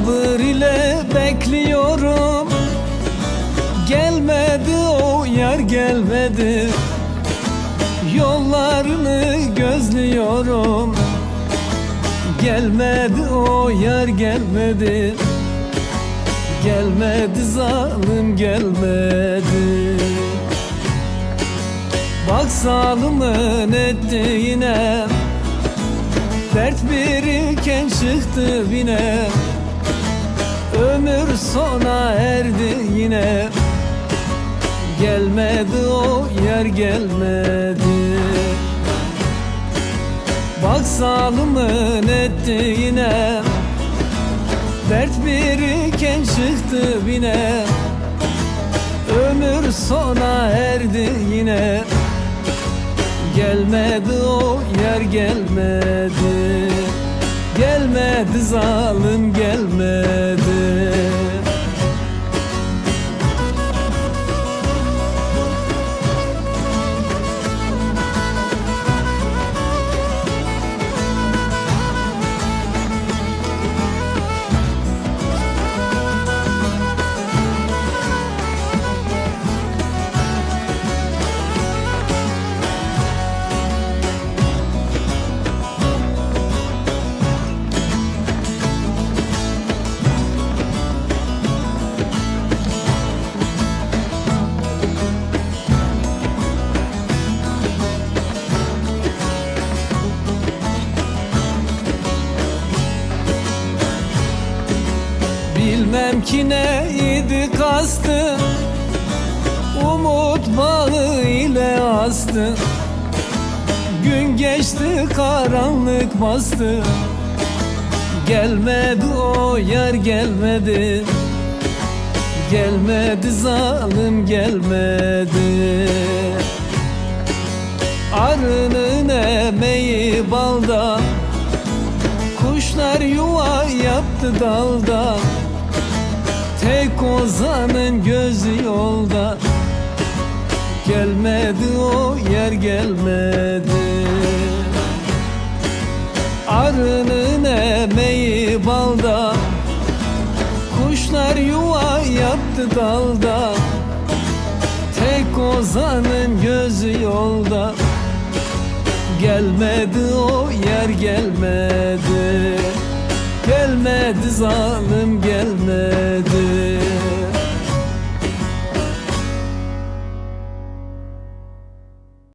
Sabır ile bekliyorum, gelmedi o yar gelmedi. Yollarını gözlüyorum, gelmedi o yar gelmedi. Gelmedi zalim gelmedi. Bak zalimin ettiğine, dert biriken çıktı yine. Ömür sona erdi yine. Gelmedi o yer gelmedi. Bak zalimin ettiğine, dert biriken çıktı yine. Ömür sona erdi yine. Gelmedi o yer gelmedi. Gelmedi zalim gelmedi. Bilmem ki neydi kastı, umut bağı ile astı. Gün geçti karanlık bastı. Gelmedi o yar gelmedi. Gelmedi zalim gelmedi. Arının emeği balda, kuşlar yuva yaptı dalda. Tek ozanın gözü yolda. Gelmedi o yer gelmedi. Arının emeği balda, kuşlar yuva yaptı dalda. Tek ozanın gözü yolda. Gelmedi o yer gelmedi. Gelmedi zalim gelmedi.